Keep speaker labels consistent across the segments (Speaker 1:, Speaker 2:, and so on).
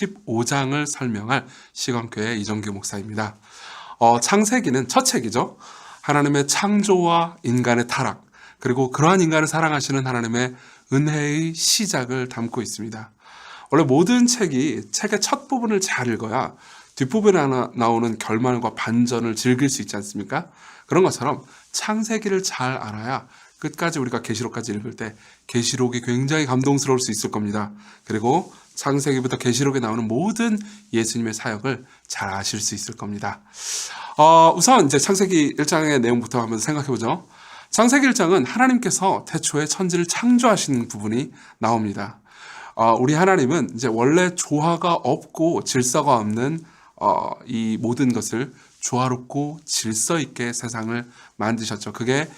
Speaker 1: 15장을 설명할 시간교회 이정규 목사입니다. 창세기는 첫 책이죠. 하나님의 창조와 인간의 타락, 그리고 그러한 인간을 사랑하시는 하나님의 은혜의 시작을 담고 있습니다. 원래 모든 책의 첫 부분을 잘 읽어야 뒷부분에 나오는 결말과 반전을 즐길 수 있지 않습니까? 그런 것처럼 창세기를 잘 알아야 끝까지 우리가 계시록까지 읽을 때 계시록이 굉장히 감동스러울 수 있을 겁니다. 그리고 창세기부터 계시록에 나오는 모든 예수님의 사역을 잘 아실 수 있을 겁니다. 우선 이제 창세기 1장의 내용부터 한번 생각해 보죠. 창세기 1장은 하나님께서 태초에 천지를 창조하시는 부분이 나옵니다. 우리 하나님은 이제 원래 조화가 없고 질서가 없는 이 모든 것을 조화롭고 질서 있게 세상을 만드셨죠. 그게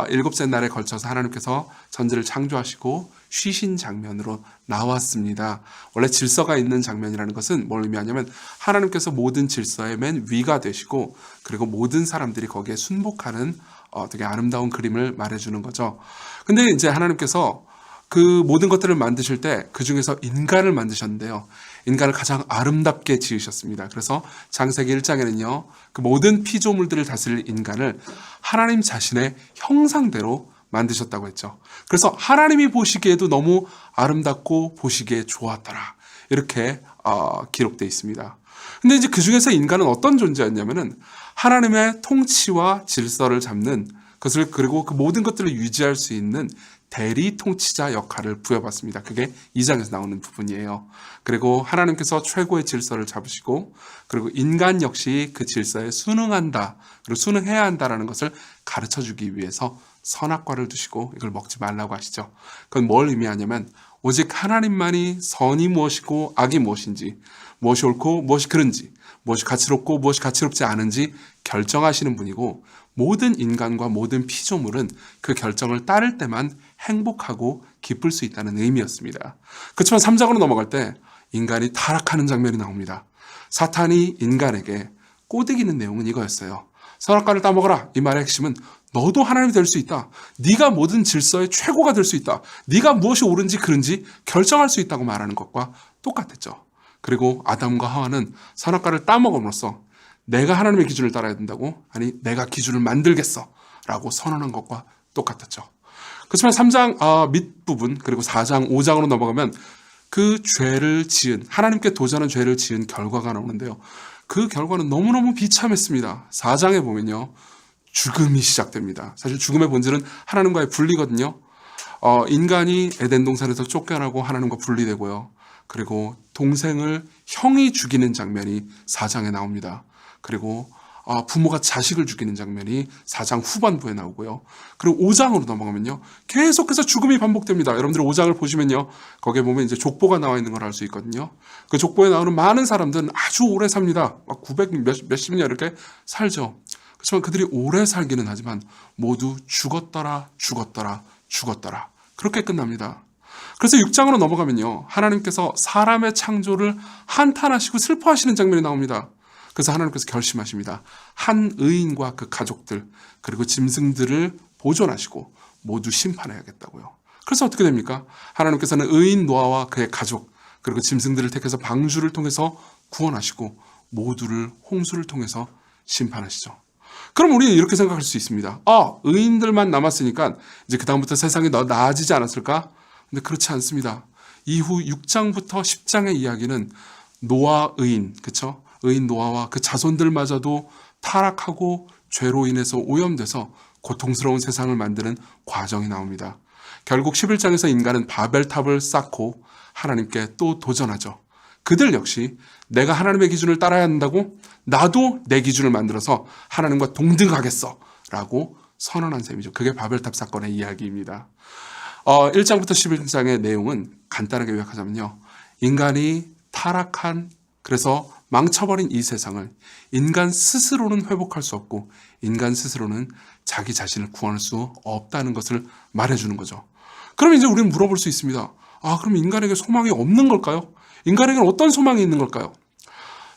Speaker 1: 일곱째 날에 걸쳐서 하나님께서 천지를 창조하시고 쉬신 장면으로 나왔습니다. 원래 질서가 있는 장면이라는 것은 뭘 의미하냐면 하나님께서 모든 질서의 맨 위가 되시고 그리고 모든 사람들이 거기에 순복하는 되게 아름다운 그림을 말해주는 거죠. 근데 이제 하나님께서 그 모든 것들을 만드실 때 그 중에서 인간을 만드셨는데요. 인간을 가장 아름답게 지으셨습니다. 그래서 창세기 1장에는요. 그 모든 피조물들을 다스릴 인간을 하나님 자신의 형상대로 만드셨다고 했죠. 그래서 하나님이 보시기에도 너무 아름답고 보시기에 좋았더라. 이렇게 기록되어 있습니다. 근데 이제 그 중에서 인간은 어떤 존재였냐면은 하나님의 통치와 질서를 잡는 것을 그리고 그 모든 것들을 유지할 수 있는 대리 통치자 역할을 부여받습니다. 그게 2장에서 나오는 부분이에요. 그리고 하나님께서 최고의 질서를 잡으시고 그리고 인간 역시 그 질서에 순응한다. 그리고 순응해야 한다라는 것을 가르쳐주기 위해서 선악과를 두시고 이걸 먹지 말라고 하시죠. 그건 뭘 의미하냐면 오직 하나님만이 선이 무엇이고 악이 무엇인지, 무엇이 옳고 무엇이 그른지, 무엇이 가치롭고 무엇이 가치롭지 않은지 결정하시는 분이고 모든 인간과 모든 피조물은 그 결정을 따를 때만 행복하고 기쁠 수 있다는 의미였습니다. 그렇지만 3장으로 넘어갈 때 인간이 타락하는 장면이 나옵니다. 사탄이 인간에게 꼬드기는 내용은 이거였어요. 선악과를 따먹어라. 이 말의 핵심은 너도 하나님이 될 수 있다. 네가 모든 질서의 최고가 될 수 있다. 네가 무엇이 옳은지 그른지 결정할 수 있다고 말하는 것과 똑같았죠. 그리고 아담과 하와는 선악과를 따먹음으로써 내가 하나님의 기준을 따라야 된다고? 아니 내가 기준을 만들겠어 라고 선언한 것과 똑같았죠. 그렇지만 3장 밑부분 그리고 4장 5장으로 넘어가면 그 죄를 지은 하나님께 도전한 죄를 지은 결과가 나오는데요. 그 결과는 너무너무 비참했습니다. 4장에 보면요. 죽음이 시작됩니다. 사실 죽음의 본질은 하나님과의 분리거든요. 인간이 에덴 동산에서 쫓겨나고 하나님과 분리되고요. 그리고 동생을 형이 죽이는 장면이 4장에 나옵니다. 그리고 부모가 자식을 죽이는 장면이 4장 후반부에 나오고요. 그리고 5장으로 넘어가면요. 계속해서 죽음이 반복됩니다. 여러분들 5장을 보시면요. 거기에 보면 이제 족보가 나와 있는 걸 알 수 있거든요. 그 족보에 나오는 많은 사람들은 아주 오래 삽니다. 막 900 몇십 년 이렇게 살죠. 그렇지만 그들이 오래 살기는 하지만 모두 죽었더라, 죽었더라, 죽었더라. 그렇게 끝납니다. 그래서 6장으로 넘어가면요. 하나님께서 사람의 창조를 한탄하시고 슬퍼하시는 장면이 나옵니다. 그래서 하나님께서 결심하십니다. 한 의인과 그 가족들 그리고 짐승들을 보존하시고 모두 심판해야겠다고요. 그래서 어떻게 됩니까? 하나님께서는 의인 노아와 그의 가족 그리고 짐승들을 택해서 방주를 통해서 구원하시고 모두를 홍수를 통해서 심판하시죠. 그럼 우리는 이렇게 생각할 수 있습니다. 의인들만 남았으니까 이제 그 다음부터 세상이 더 나아지지 않았을까? 근데 그렇지 않습니다. 이후 6장부터 10장의 이야기는 노아 의인, 그렇죠? 의인 노아와 그 자손들마저도 타락하고 죄로 인해서 오염돼서 고통스러운 세상을 만드는 과정이 나옵니다. 결국 11장에서 인간은 바벨탑을 쌓고 하나님께 또 도전하죠. 그들 역시 내가 하나님의 기준을 따라야 한다고? 나도 내 기준을 만들어서 하나님과 동등하겠어 라고 선언한 셈이죠. 그게 바벨탑 사건의 이야기입니다. 1장부터 11장의 내용은 간단하게 요약하자면요. 인간이 타락한 그래서 망쳐버린 이 세상을 인간 스스로는 회복할 수 없고 인간 스스로는 자기 자신을 구원할 수 없다는 것을 말해주는 거죠. 그럼 이제 우리는 물어볼 수 있습니다. 그럼 인간에게 소망이 없는 걸까요? 인간에게는 어떤 소망이 있는 걸까요?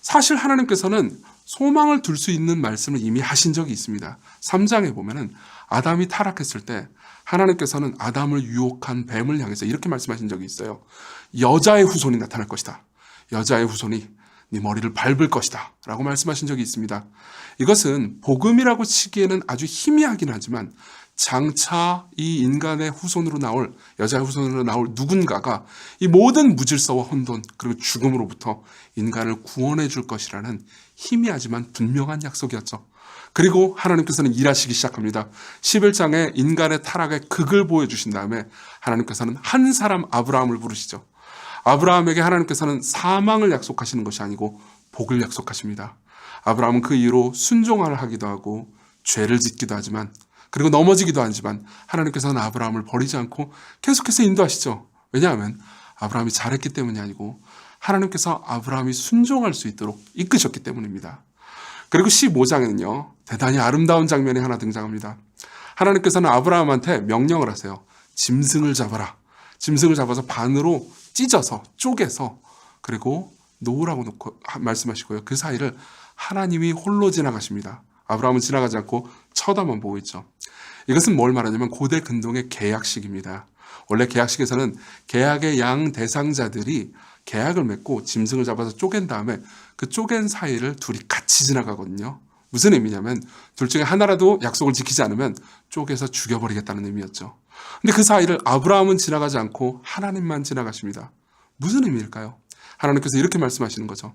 Speaker 1: 사실 하나님께서는 소망을 둘 수 있는 말씀을 이미 하신 적이 있습니다. 3장에 보면은 아담이 타락했을 때 하나님께서는 아담을 유혹한 뱀을 향해서 이렇게 말씀하신 적이 있어요. 여자의 후손이 나타날 것이다. 여자의 후손이 네 머리를 밟을 것이다 라고 말씀하신 적이 있습니다. 이것은 복음이라고 치기에는 아주 희미하긴 하지만 장차 이 인간의 후손으로 나올, 여자의 후손으로 나올 누군가가 이 모든 무질서와 혼돈 그리고 죽음으로부터 인간을 구원해 줄 것이라는 희미하지만 분명한 약속이었죠. 그리고 하나님께서는 일하시기 시작합니다. 11장에 인간의 타락의 극을 보여주신 다음에 하나님께서는 한 사람 아브라함을 부르시죠. 아브라함에게 하나님께서는 사망을 약속하시는 것이 아니고 복을 약속하십니다. 아브라함은 그 이후로 순종을 하기도 하고 죄를 짓기도 하지만, 그리고 넘어지기도 하지만 하나님께서는 아브라함을 버리지 않고 계속해서 인도하시죠. 왜냐하면 아브라함이 잘했기 때문이 아니고 하나님께서 아브라함이 순종할 수 있도록 이끄셨기 때문입니다. 그리고 15장에는요, 대단히 아름다운 장면이 하나 등장합니다. 하나님께서는 아브라함한테 명령을 하세요. 짐승을 잡아라. 짐승을 잡아서 반으로 찢어서 쪼개서 그리고 놓으라고 놓고 말씀하시고요. 그 사이를 하나님이 홀로 지나가십니다. 아브라함은 지나가지 않고 쳐다만 보고 있죠. 이것은 뭘 말하냐면 고대 근동의 계약식입니다. 원래 계약식에서는 계약의 양 대상자들이 계약을 맺고 짐승을 잡아서 쪼갠 다음에 그 쪼갠 사이를 둘이 같이 지나가거든요. 무슨 의미냐면 둘 중에 하나라도 약속을 지키지 않으면 쪼개서 죽여버리겠다는 의미였죠. 근데 그 사이를 아브라함은 지나가지 않고 하나님만 지나가십니다. 무슨 의미일까요? 하나님께서 이렇게 말씀하시는 거죠.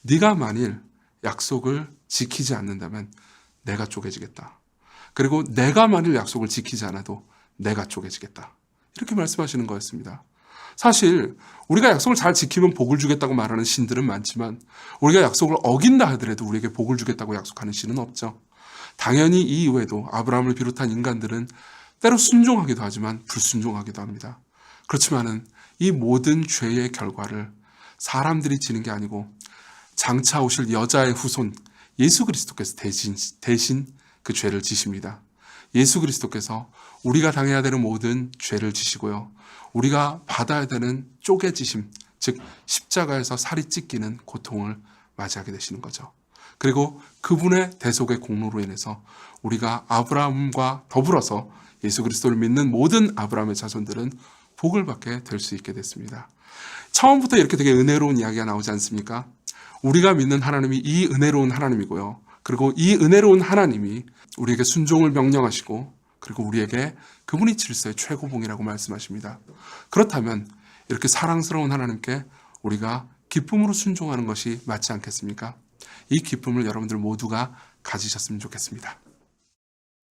Speaker 1: 네가 만일 약속을 지키지 않는다면 내가 쪼개지겠다. 그리고 내가 만일 약속을 지키지 않아도 내가 쪼개지겠다. 이렇게 말씀하시는 거였습니다. 사실 우리가 약속을 잘 지키면 복을 주겠다고 말하는 신들은 많지만 우리가 약속을 어긴다 하더라도 우리에게 복을 주겠다고 약속하는 신은 없죠. 당연히 이 이외에도 아브라함을 비롯한 인간들은 때로 순종하기도 하지만 불순종하기도 합니다. 그렇지만은 이 모든 죄의 결과를 사람들이 지는 게 아니고 장차 오실 여자의 후손 예수 그리스도께서 대신 그 죄를 지십니다. 예수 그리스도께서 우리가 당해야 되는 모든 죄를 지시고요. 우리가 받아야 되는 쪼개지심, 즉 십자가에서 살이 찢기는 고통을 맞이하게 되시는 거죠. 그리고 그분의 대속의 공로로 인해서 우리가 아브라함과 더불어서 예수 그리스도를 믿는 모든 아브라함의 자손들은 복을 받게 될 수 있게 됐습니다. 처음부터 이렇게 되게 은혜로운 이야기가 나오지 않습니까? 우리가 믿는 하나님이 이 은혜로운 하나님이고요. 그리고 이 은혜로운 하나님이 우리에게 순종을 명령하시고 그리고 우리에게 그분이 질서의 최고봉이라고 말씀하십니다. 그렇다면 이렇게 사랑스러운 하나님께 우리가 기쁨으로 순종하는 것이 맞지 않겠습니까? 이 기쁨을 여러분들 모두가 가지셨으면 좋겠습니다.